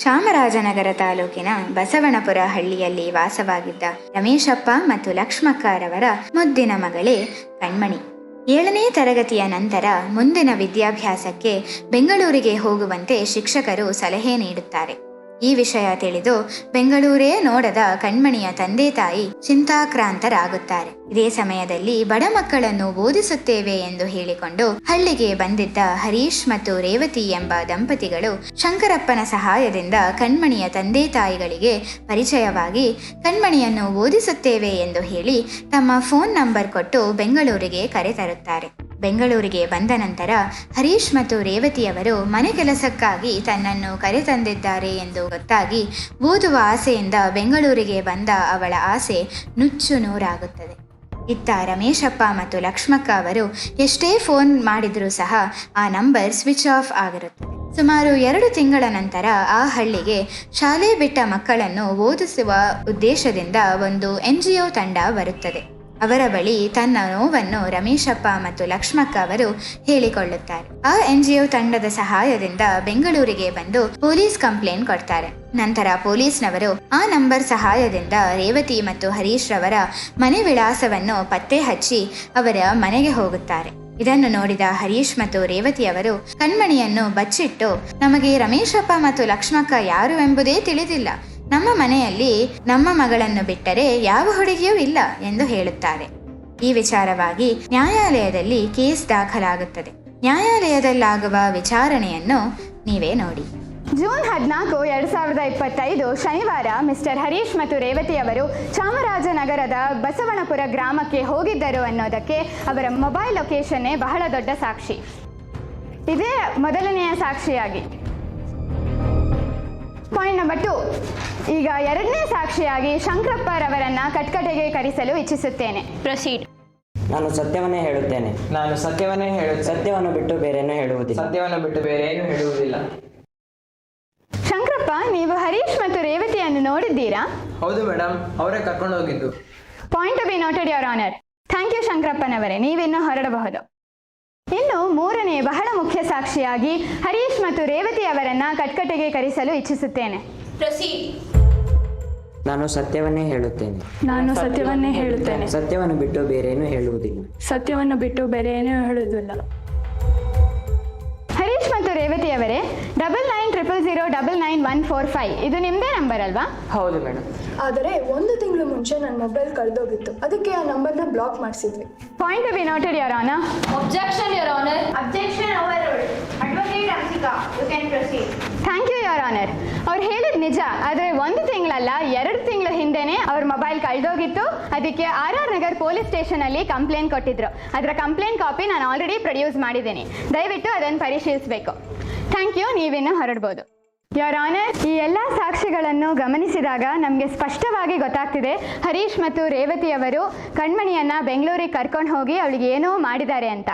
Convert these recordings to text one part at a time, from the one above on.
ಚಾಮರಾಜನಗರ ತಾಲೂಕಿನ ಬಸವನಪುರ ಹಳ್ಳಿಯಲ್ಲಿ ವಾಸವಾಗಿದ್ದ ರಮೇಶಪ್ಪ ಮತ್ತು ಲಕ್ಷ್ಮಕ್ಕರವರ ಮುದ್ದಿನ ಮಗಳೇ ಕಣ್ಮಣಿ. 7ನೇ ತರಗತಿಯ ನಂತರ ಮುಂದಿನ ವಿದ್ಯಾಭ್ಯಾಸಕ್ಕೆ ಬೆಂಗಳೂರಿಗೆ ಹೋಗುವಂತೆ ಶಿಕ್ಷಕರು ಸಲಹೆ ನೀಡುತ್ತಾರೆ. ಈ ವಿಷಯ ತಿಳಿದು ಬೆಂಗಳೂರೇ ನೋಡದ ಕಣ್ಮಣಿಯ ತಂದೆ ತಾಯಿ ಚಿಂತಾಕ್ರಾಂತರಾಗುತ್ತಾರೆ. ಇದೇ ಸಮಯದಲ್ಲಿ ಬಡ ಮಕ್ಕಳನ್ನು ಓದಿಸುತ್ತೇವೆ ಎಂದು ಹೇಳಿಕೊಂಡು ಹಳ್ಳಿಗೆ ಬಂದಿದ್ದ ಹರೀಶ್ ಮತ್ತು ರೇವತಿ ಎಂಬ ದಂಪತಿಗಳು ಶಂಕರಪ್ಪನ ಸಹಾಯದಿಂದ ಕಣ್ಮಣಿಯ ತಂದೆ ತಾಯಿಗಳಿಗೆ ಪರಿಚಯವಾಗಿ ಕಣ್ಮಣಿಯನ್ನು ಓದಿಸುತ್ತೇವೆ ಎಂದು ಹೇಳಿ ತಮ್ಮ ಫೋನ್ ನಂಬರ್ ಕೊಟ್ಟು ಬೆಂಗಳೂರಿಗೆ ಕರೆತರುತ್ತಾರೆ. ಬೆಂಗಳೂರಿಗೆ ಬಂದ ನಂತರ ಹರೀಶ್ ಮತ್ತು ರೇವತಿಯವರು ಮನೆ ಕೆಲಸಕ್ಕಾಗಿ ತನ್ನನ್ನು ಕರೆತಂದಿದ್ದಾರೆ ಎಂದು ಗೊತ್ತಾಗಿ ಓದುವ ಆಸೆಯಿಂದ ಬೆಂಗಳೂರಿಗೆ ಬಂದ ಅವಳ ಆಸೆ ನುಚ್ಚು ನೂರಾಗುತ್ತದೆ. ಇತ್ತ ರಮೇಶಪ್ಪ ಮತ್ತು ಲಕ್ಷ್ಮಕ್ಕ ಅವರು ಎಷ್ಟೇ ಫೋನ್ ಮಾಡಿದರೂ ಸಹ ಆ ನಂಬರ್ ಸ್ವಿಚ್ ಆಫ್ ಆಗಿರುತ್ತದೆ. ಸುಮಾರು 2 ತಿಂಗಳ ನಂತರ ಆ ಹಳ್ಳಿಗೆ ಶಾಲೆ ಬಿಟ್ಟ ಮಕ್ಕಳನ್ನು ಓದಿಸುವ ಉದ್ದೇಶದಿಂದ ಒಂದು NGO ತಂಡ ಬರುತ್ತದೆ. ಅವರ ಬಳಿ ತನ್ನ ನೋವನ್ನು ರಮೇಶಪ್ಪ ಮತ್ತು ಲಕ್ಷ್ಮಕ್ಕ ಅವರು ಹೇಳಿಕೊಳ್ಳುತ್ತಾರೆ. ಆ NGO ತಂಡದ ಸಹಾಯದಿಂದ ಬೆಂಗಳೂರಿಗೆ ಬಂದು ಪೊಲೀಸ್ ಕಂಪ್ಲೇಂಟ್ ಕೊಡ್ತಾರೆ. ನಂತರ ಪೊಲೀಸ್ನವರು ಆ ನಂಬರ್ ಸಹಾಯದಿಂದ ರೇವತಿ ಮತ್ತು ಹರೀಶ್ ರವರ ಮನೆ ವಿಳಾಸವನ್ನು ಪತ್ತೆ ಹಚ್ಚಿ ಅವರ ಮನೆಗೆ ಹೋಗುತ್ತಾರೆ. ಇದನ್ನು ನೋಡಿದ ಹರೀಶ್ ಮತ್ತು ರೇವತಿಯವರು ಕಣ್ಮಣಿಯನ್ನು ಬಚ್ಚಿಟ್ಟು, ನಮಗೆ ರಮೇಶಪ್ಪ ಮತ್ತು ಲಕ್ಷ್ಮಕ್ಕ ಯಾರು ಎಂಬುದೇ ತಿಳಿದಿಲ್ಲ, ನಮ್ಮ ಮನೆಯಲ್ಲಿ ನಮ್ಮ ಮಗಳನ್ನು ಬಿಟ್ಟರೆ ಯಾವ ಹುಡುಗಿಯೂ ಇಲ್ಲ ಎಂದು ಹೇಳುತ್ತಾರೆ. ಈ ವಿಚಾರವಾಗಿ ನ್ಯಾಯಾಲಯದಲ್ಲಿ ಕೇಸ್ ದಾಖಲಾಗುತ್ತದೆ. ನ್ಯಾಯಾಲಯದಲ್ಲಾಗುವ ವಿಚಾರಣೆಯನ್ನು ನೀವೇ ನೋಡಿ. ಜೂನ್ 14, 2025 ಶನಿವಾರ ಮಿಸ್ಟರ್ ಹರೀಶ್ ಮತ್ತು ರೇವತಿಯವರು ಚಾಮರಾಜನಗರದ ಬಸವನಪುರ ಗ್ರಾಮಕ್ಕೆ ಹೋಗಿದ್ದರು ಅನ್ನೋದಕ್ಕೆ ಅವರ ಮೊಬೈಲ್ ಲೊಕೇಶನ್ನೇ ಬಹಳ ದೊಡ್ಡ ಸಾಕ್ಷಿ. ಇದೇ ಮೊದಲನೆಯ ಸಾಕ್ಷಿಯಾಗಿ. ಪಾಯಿಂಟ್ ನಂಬರ್ 2, ಈಗ 2ನೇ ಸಾಕ್ಷಿಯಾಗಿ ಶಂಕರಪ್ಪರವರನ್ನ ಕಟ್ಕಟೆಗೆ ಕರೆಸಲು ಇಚ್ಛಿಸುತ್ತೇನೆ. ಪ್ರೊಸೀಡ್. ನಾನು ಸತ್ಯವನ್ನೇ ಹೇಳುತ್ತೇನೆ. ನಾನು ಸತ್ಯವನ್ನೇ ಹೇಳುತ್ತೇನೆ. ಸತ್ಯವನ್ನು ಬಿಟ್ಟು ಬೇರೇನೂ ಹೇಳುವುದಿಲ್ಲ. ಸತ್ಯವನ್ನು ಬಿಟ್ಟು ಬೇರೆ ಏನು ಹೇಳುವುದಿಲ್ಲ. ಶಂಕರಪ್ಪ, ನೀವು ಹರೀಶ್ ಮತ್ತು ರೇವತಿಯನ್ನು ನೋಡಿದ್ದೀರಾ? ಹೌದು ಮೇಡಮ್, ಅವರೇ ಕರ್ಕೊಂಡು ಹೋಗಿದ್ದು. Point to be noted your honour. Thank you ಶಂಕರಪ್ಪನವರೇ, ನೀವಿನ್ನೂ ಹೊರಡಬಹುದು. ಇನ್ನು 3ನೇ ಬಹಳ ಮುಖ್ಯ ಸಾಕ್ಷಿಯಾಗಿ ಹರೀಶ್ ಮತ್ತು ರೇವತಿ ಅವರನ್ನ ಕಟ್ಕಟೆಗೆ ಕರೆಸಲು ಇಚ್ಛಿಸುತ್ತೇನೆ. ಪ್ರೊಸೀಡ್. ನಾನು ಸತ್ಯವನ್ನೇ ಹೇಳುತ್ತೇನೆ. ನಾನು ಸತ್ಯವನ್ನೇ ಹೇಳುತ್ತೇನೆ. ಸತ್ಯವನ್ನು ಬಿಟ್ಟು ಬೇರೇನೂ ಹೇಳುವುದಿಲ್ಲ. ಸತ್ಯವನ್ನು ಬಿಟ್ಟು ಬೇರೆ ಏನೂ ಹೇಳುವುದಿಲ್ಲ. ಹರೀಶ್ ಮತ್ತು ರೇವತಿ ಅವರೇ, 9900099145 ಇದು ನಿಮ್ಮದೇ ನಂಬರ್ ಅಲ್ವಾ? ಹೌದು ಮೇಡಮ್. ಆದರೆ 1 ತಿಂಗಳು ಮುಂಚೆ ನನ್ನ ಮೊಬೈಲ್ ಕಳೆದೋಗಿತ್ತು, ಅದಕ್ಕೆ ಆ ನಂಬರ್ನ ಬ್ಲಾಕ್ ಮಾಡಿಸಿದ್ವಿ. Point to be noted your honour. Objection, Your Honor. Objection overruled. Advocate Amsika, you can proceed. Thank you your honour. ಅವ್ರು ಹೇಳಿದ ನಿಜ, ಆದರೆ 1 ತಿಂಗಳಲ್ಲ 2 ತಿಂಗಳ ಹಿಂದೆನೇ ಅವ್ರ ಮೊಬೈಲ್ ಕಳೆದೋಗಿತ್ತು. ಅದಕ್ಕೆ RR ನಗರ್ ಪೊಲೀಸ್ ಸ್ಟೇಷನಲ್ಲಿ ಕಂಪ್ಲೇಂಟ್ ಕೊಟ್ಟಿದ್ರು. ಅದರ ಕಂಪ್ಲೇಂಟ್ ಕಾಪಿ ನಾನು ಆಲ್ರೆಡಿ ಪ್ರೊಡ್ಯೂಸ್ ಮಾಡಿದ್ದೀನಿ. ದಯವಿಟ್ಟು ಅದನ್ನು ಪರಿಶೀಲಿಸಬೇಕು. ಥ್ಯಾಂಕ್ ಯು, ನೀವಿನ್ನು ಹೊರಡ್ಬೋದು. ಯುವರ್ ಆನರ್, ಈ ಎಲ್ಲ ಸಾಕ್ಷಿಗಳನ್ನು ಗಮನಿಸಿದಾಗ ನಮಗೆ ಸ್ಪಷ್ಟವಾಗಿ ಗೊತ್ತಾಗ್ತಿದೆ ಹರೀಶ್ ಮತ್ತು ರೇವತಿಯವರು ಕಣ್ಮಣಿಯನ್ನ ಬೆಂಗಳೂರಿಗೆ ಕರ್ಕೊಂಡು ಹೋಗಿ ಅವಳಿಗೆ ಏನೋ ಮಾಡಿದ್ದಾರೆ ಅಂತ.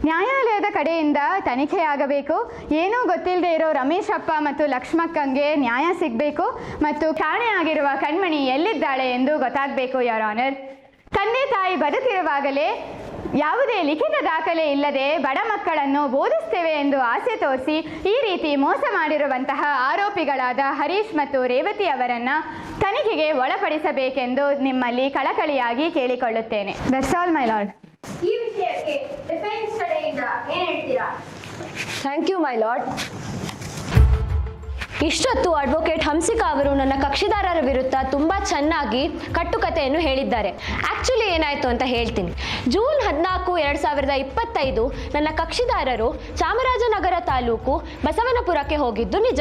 ನ್ಯಾಯಾಲಯದ ಕಡೆಯಿಂದ ತನಿಖೆಯಾಗಬೇಕು. ಏನೂ ಗೊತ್ತಿಲ್ಲದೆ ಇರೋ ರಮೇಶಪ್ಪ ಮತ್ತು ಲಕ್ಷ್ಮಕ್ಕಂಗೆ ನ್ಯಾಯ ಸಿಗಬೇಕು ಮತ್ತು ಕಾಣೆಯಾಗಿರುವ ಕಣ್ಮಣಿ ಎಲ್ಲಿದ್ದಾಳೆ ಎಂದು ಗೊತ್ತಾಗಬೇಕು. ಯುವರ್ ಆನರ್, ತಂದೆ ತಾಯಿ ಬದುಕಿರುವಾಗಲೇ ಯಾವುದೇ ಲಿಖಿತ ದಾಖಲೆ ಇಲ್ಲದೆ ಬಡ ಮಕ್ಕಳನ್ನು ಬೋಧಿಸ್ತೇವೆ ಎಂದು ಆಸೆ ತೋರಿಸಿ ಈ ರೀತಿ ಮೋಸ ಮಾಡಿರುವಂತಹ ಆರೋಪಿಗಳಾದ ಹರೀಶ್ ಮತ್ತು ರೇವತಿ ಅವರನ್ನು ತನಿಖೆಗೆ ಒಳಪಡಿಸಬೇಕೆಂದು ನಿಮ್ಮಲ್ಲಿ ಕಳಕಳಿಯಾಗಿ ಕೇಳಿಕೊಳ್ಳುತ್ತೇನೆ. That's all my lord. ಈ ವಿಷಯಕ್ಕೆ ಡಿಫೆನ್ಸ್ ಕಡೆಯಿಂದ ಏನು ಹೇಳ್ತೀರಾ? Thank you my lord. ಇಷ್ಟೊತ್ತು ಅಡ್ವೊಕೇಟ್ ಹಂಸಿಕಾ ಅವರು ನನ್ನ ಕಕ್ಷಿದಾರರ ವಿರುದ್ಧ ತುಂಬ ಚೆನ್ನಾಗಿ ಕಟ್ಟುಕತೆಯನ್ನು ಹೇಳಿದ್ದಾರೆ. ಆ್ಯಕ್ಚುಲಿ ಏನಾಯಿತು ಅಂತ ಹೇಳ್ತೀನಿ. ಜೂನ್ 14, 2025 ನನ್ನ ಕಕ್ಷಿದಾರರು ಚಾಮರಾಜನಗರ ತಾಲೂಕು ಬಸವನಪುರಕ್ಕೆ ಹೋಗಿದ್ದು ನಿಜ.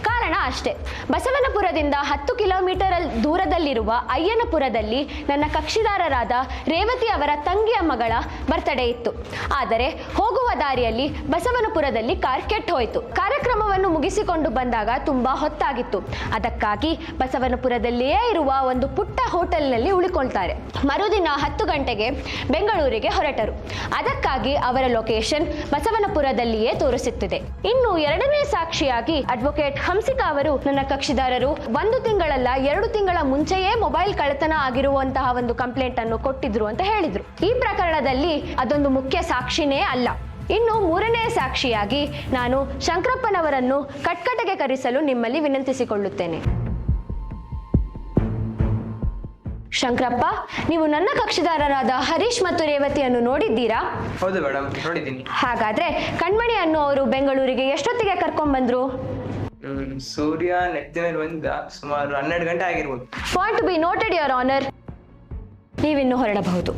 ಕಾರಣ ಅಷ್ಟೇ, ಬಸವನಪುರದಿಂದ 10 ಕಿಲೋಮೀಟರ್ ದೂರದಲ್ಲಿರುವ ಅಯ್ಯನಪುರದಲ್ಲಿ ನನ್ನ ಕಕ್ಷಿದಾರರಾದ ರೇವತಿ ಅವರ ತಂಗಿಯ ಮಗಳ ಬರ್ತ್ಡೇ ಇತ್ತು. ಆದರೆ ಹೋಗುವ ದಾರಿಯಲ್ಲಿ ಬಸವನಪುರದಲ್ಲಿ ಕಾರ್ ಕೆಟ್ಟು ಹೋಯಿತು. ಕಾರ್ಯಕ್ರಮವನ್ನು ಮುಗಿಸಿಕೊಂಡು ಬಂದಾಗ ತುಂಬಾ ಹೊತ್ತಾಗಿತ್ತು. ಅದಕ್ಕಾಗಿ ಬಸವನಪುರದಲ್ಲಿಯೇ ಇರುವ ಒಂದು ಪುಟ್ಟ ಹೋಟೆಲ್ನಲ್ಲಿ ಉಳಿಕೊಳ್ತಾರೆ. ಮರುದಿನ 10 ಗಂಟೆಗೆ ಬೆಂಗಳೂರಿಗೆ ಹೊರಟರು. ಅದಕ್ಕಾಗಿ ಅವರ ಲೊಕೇಶನ್ ಬಸವನಪುರದಲ್ಲಿಯೇ ತೋರಿಸುತ್ತಿದೆ. ಇನ್ನು 2ನೇ ಸಾಕ್ಷಿಯಾಗಿ ಅಡ್ವೊಕೇಟ್ ಹಂಸಿಕಾ ಅವರು ನನ್ನ ಕಕ್ಷಿದಾರರು 1 ತಿಂಗಳಲ್ಲ 2 ತಿಂಗಳ ಮುಂಚೆಯೇ ಮೊಬೈಲ್ ಕಳ್ಳತನ ಆಗಿರುವಂತಹ ಒಂದು ಕಂಪ್ಲೇಂಟ್ ಅನ್ನು ಕೊಟ್ಟಿದ್ರು ಅಂತ ಹೇಳಿದ್ರು. ಈ ಪ್ರಕರಣದಲ್ಲಿ ಅದೊಂದು ಮುಖ್ಯ ಸಾಕ್ಷಿನೇ ಅಲ್ಲ. ಇನ್ನು ಮೂರನೇ ಸಾಕ್ಷಿಯಾಗಿ ನಾನು ಶಂಕರಪ್ಪನವರನ್ನು ಕಟ್ಕಟೆಗೆ ಕರೆಸಲು ನಿಮ್ಮಲ್ಲಿ ವಿನಂತಿಸಿಕೊಳ್ಳುತ್ತೇನೆ. ಶಂಕರಪ್ಪ, ನೀವು ನನ್ನ ಕಕ್ಷಿದಾರರಾದ ಹರೀಶ್ ಮತ್ತು ರೇವತಿಯನ್ನು ನೋಡಿದ್ದೀರಾ? ಹೌದು ಮೇಡಮ್, ನೋಡಿದ್ದೀನಿ. ಹಾಗಾದ್ರೆ ಕಣ್ಮಣಿ ಅನ್ನುವರು ಬೆಂಗಳೂರಿಗೆ ಎಷ್ಟೊತ್ತಿಗೆ ಕರ್ಕೊಂಡ್ಬಂದ್ರು? ಸೂರ್ಯ ನೆತ್ತಿನ ಮೇಲೆ ಬಂದ ಸುಮಾರು 12 ಗಂಟೆ ಆಗಿರ್ಬೋದು. Point to be noted, your honour. ನೀವಿನ್ನು ಹೊರಡಬಹುದು.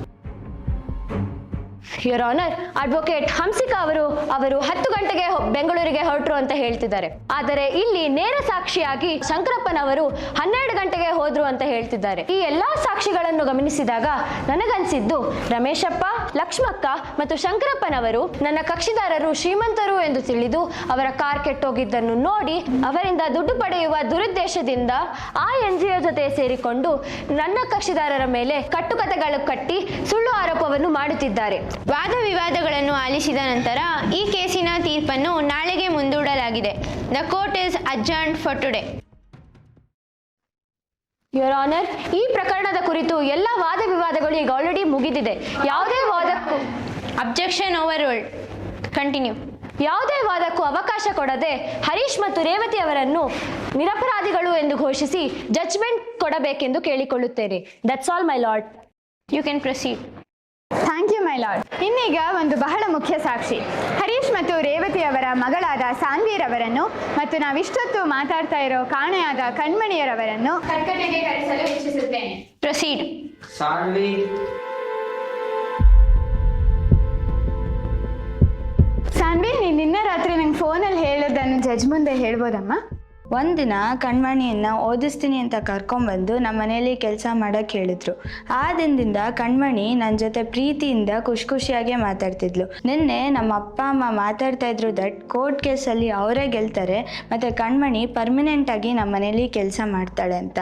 ಯುವರ್ ಆನರ್, ಅಡ್ವೊಕೇಟ್ ಹಂಸಿಕಾ ಅವರು 10 ಗಂಟೆಗೆ ಬೆಂಗಳೂರಿಗೆ ಹೊರಟರು ಅಂತ ಹೇಳ್ತಿದ್ದಾರೆ. ಆದರೆ ಇಲ್ಲಿ ನೇರ ಸಾಕ್ಷಿಯಾಗಿ ಶಂಕರಪ್ಪನವರು 12 ಗಂಟೆಗೆ ಹೋದ್ರು ಅಂತ ಹೇಳ್ತಿದ್ದಾರೆ. ಈ ಎಲ್ಲಾ ಸಾಕ್ಷಿಗಳನ್ನು ಗಮನಿಸಿದಾಗ ನನಗನ್ಸಿದ್ದು ರಮೇಶಪ್ಪ, ಲಕ್ಷ್ಮಕ್ಕ ಮತ್ತು ಶಂಕರಪ್ಪನವರು ನನ್ನ ಕಕ್ಷಿದಾರರು ಶ್ರೀಮಂತರು ಎಂದು ತಿಳಿದು ಅವರ ಕಾರ್ ಕೆಟ್ಟೋಗಿದ್ದನ್ನು ನೋಡಿ ಅವರಿಂದ ದುಡ್ಡು ಪಡೆಯುವ ದುರುದ್ದೇಶದಿಂದ ಆ NGO ಜೊತೆ ಸೇರಿಕೊಂಡು ನನ್ನ ಕಕ್ಷಿದಾರರ ಮೇಲೆ ಕಟ್ಟುಕತೆಗಳು ಕಟ್ಟಿ ಸುಳ್ಳು ಆರೋಪವನ್ನು ಮಾಡುತ್ತಿದ್ದಾರೆ. ವಾದ ವಿವಾದಗಳನ್ನು ಆಲಿಸಿದ ನಂತರ ಈ ಕೇಸಿನ ತೀರ್ಪನ್ನು ನಾಳೆಗೆ ಮುಂದೂಡಲಾಗಿದೆ. The court is adjourned for today. Your honour, ಈ ಪ್ರಕರಣದ ಕುರಿತು ಎಲ್ಲ ವಾದ ವಿವಾದಗಳು ಈಗ ಆಲ್ರೆಡಿ ಮುಗಿದಿದೆ. ಯಾವುದೇ ವಾದಕ್ಕೂ ಅಬ್ಜೆಕ್ಷನ್ ಓವರ್ ರೂಲ್ಡ್. ಕಂಟಿನ್ಯೂ. ಯಾವುದೇ ವಾದಕ್ಕೂ ಅವಕಾಶ ಕೊಡದೆ ಹರೀಶ್ ಮತ್ತು ರೇವತಿ ಅವರನ್ನು ನಿರಪರಾಧಿಗಳು ಎಂದು ಘೋಷಿಸಿ ಜಡ್ಜ್ಮೆಂಟ್ ಕೊಡಬೇಕೆಂದು ಕೇಳಿಕೊಳ್ಳುತ್ತೇನೆ. That's all my lord. You can proceed. Thank you my lord. ಇನ್ನೀಗ ಒಂದು ಬಹಳ ಮುಖ್ಯ ಸಾಕ್ಷಿ ಹರೀಶ್ ಮತ್ತು ರೇವತಿ ಅವರ ಮಗಳಾದ ಸಾನ್ವೀರವರನ್ನು ಮತ್ತು ನಾವಿಷ್ಟೊತ್ತು ಮಾತಾಡ್ತಾ ಇರೋ ಕಾಣೆಯಾದ ಕಣ್ಮಣಿಯರವರನ್ನು ಕಟ್ಕಟೆಗೆ ಕರೆಸಲು ಇಚ್ಛಿಸುತ್ತೇನೆ. ಪ್ರೊಸೀಡ್. ಸಾನ್ವಿ, ಸಾನ್ವಿ, ನೀನು ನಿನ್ನೆ ರಾತ್ರಿ ನಂಗೆ ಫೋನಲ್ಲಿ ಹೇಳೋದನ್ನು ಜಡ್ಜ್ ಮುಂದೆ ಹೇಳ್ಬೋದಮ್ಮ? ಒಂದಿನ ಕಣ್ಮಣಿಯನ್ನು ಓದಿಸ್ತೀನಿ ಅಂತ ಕರ್ಕೊಂಡ್ಬಂದು ನಮ್ಮ ಮನೇಲಿ ಕೆಲಸ ಮಾಡೋಕ್ಕೆ ಹೇಳಿದ್ರು. ಆ ದಿನದಿಂದ ಕಣ್ಮಣಿ ನನ್ನ ಜೊತೆ ಪ್ರೀತಿಯಿಂದ ಖುಷಿಯಾಗೇ ಮಾತಾಡ್ತಿದ್ಲು. ನಿನ್ನೆ ನಮ್ಮ ಅಪ್ಪ ಅಮ್ಮ ಮಾತಾಡ್ತಾ ಇದ್ರು ದಟ್ ಕೋರ್ಟ್ ಕೇಸಲ್ಲಿ ಅವರೇ ಗೆಲ್ತಾರೆ ಮತ್ತು ಕಣ್ಮಣಿ ಪರ್ಮನೆಂಟಾಗಿ ನಮ್ಮ ಮನೇಲಿ ಕೆಲಸ ಮಾಡ್ತಾಳೆ ಅಂತ.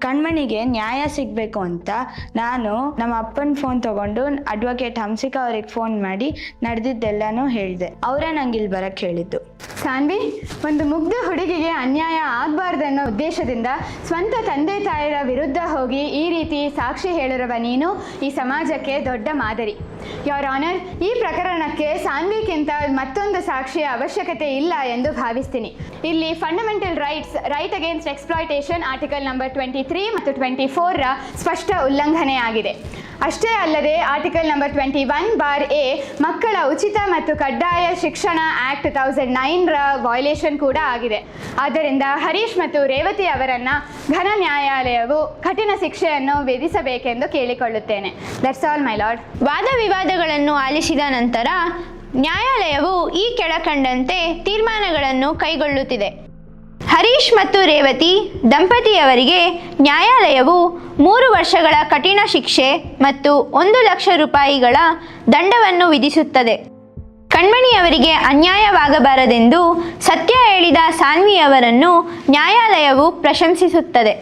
ಕಣ್ಮಣಿಗೆ ನ್ಯಾಯ ಸಿಗಬೇಕು ಅಂತ ನಾನು ನಮ್ಮ ಅಪ್ಪನ ಫೋನ್ ತೊಗೊಂಡು ಅಡ್ವೊಕೇಟ್ ಹಂಸಿಕಾ ಅವ್ರಿಗೆ ಫೋನ್ ಮಾಡಿ ನಡೆದಿದ್ದೆಲ್ಲನೂ ಹೇಳಿದೆ. ಅವರೇ ನಂಗೆ ಇಲ್ಲಿ ಬರೋಕ್ಕೆ ಹೇಳಿದ್ದು. ಸಾನ್ವಿ, ಒಂದು ಮುಗ್ಧ ಹುಡುಗಿಗೆ ಅನ್ಯಾಯ ಆಗಬಾರ್ದು ಅನ್ನೋ ಉದ್ದೇಶದಿಂದ ಸ್ವಂತ ತಂದೆ ತಾಯಿರ ವಿರುದ್ಧ ಹೋಗಿ ಈ ರೀತಿ ಸಾಕ್ಷಿ ಹೇಳಿರುವ ನೀನು ಈ ಸಮಾಜಕ್ಕೆ ದೊಡ್ಡ ಮಾದರಿ. ಯುವರ್ ಆನರ್, ಈ ಪ್ರಕರಣಕ್ಕೆ ಸಾನ್ವಿಗಿಂತ ಮತ್ತೊಂದು ಸಾಕ್ಷಿಯ ಅವಶ್ಯಕತೆ ಇಲ್ಲ ಎಂದು ಭಾವಿಸ್ತೀನಿ. ಇಲ್ಲಿ fundamental right against exploitation article number 23 ಮತ್ತು 24ರ ಸ್ಪಷ್ಟ ಉಲ್ಲಂಘನೆ ಆಗಿದೆ. ಅಷ್ಟೇ ಅಲ್ಲದೆ ಆರ್ಟಿಕಲ್ ನಂಬರ್ 21(a) ಮಕ್ಕಳ ಉಚಿತ ಮತ್ತು ಕಡ್ಡಾಯ ಶಿಕ್ಷಣ ಆಕ್ಟ್ 2009ರ ವಯೋಲೇಷನ್ ಕೂಡ ಆಗಿದೆ. ಆದ್ದರಿಂದ ಹರೀಶ್ ಮತ್ತು ರೇವತಿ ಅವರನ್ನು ಘನ ನ್ಯಾಯಾಲಯವು ಕಠಿಣ ಶಿಕ್ಷೆಯನ್ನು ವಿಧಿಸಬೇಕೆಂದು ಕೇಳಿಕೊಳ್ಳುತ್ತೇನೆ. That's all my lord. ವಾದ ವಿವಾದಗಳನ್ನು ಆಲಿಸಿದ ನಂತರ ನ್ಯಾಯಾಲಯವು ಈ ಕೆಳಕಂಡಂತೆ ತೀರ್ಮಾನಗಳನ್ನು ಕೈಗೊಳ್ಳುತ್ತಿದೆ. ಹರೀಶ್ ಮತ್ತು ರೇವತಿ ದಂಪತಿಯವರಿಗೆ ನ್ಯಾಯಾಲಯವು 3 ವರ್ಷಗಳ ಕಠಿಣ ಶಿಕ್ಷೆ ಮತ್ತು 1 ಲಕ್ಷ ರೂಪಾಯಿಗಳ ದಂಡವನ್ನು ವಿಧಿಸುತ್ತದೆ. ಕಣ್ಮಣಿಯವರಿಗೆ ಅನ್ಯಾಯವಾಗಬಾರದೆಂದು ಸತ್ಯ ಹೇಳಿದ ಸಾನ್ವಿಯವರನ್ನು ನ್ಯಾಯಾಲಯವು ಪ್ರಶಂಸಿಸುತ್ತದೆ.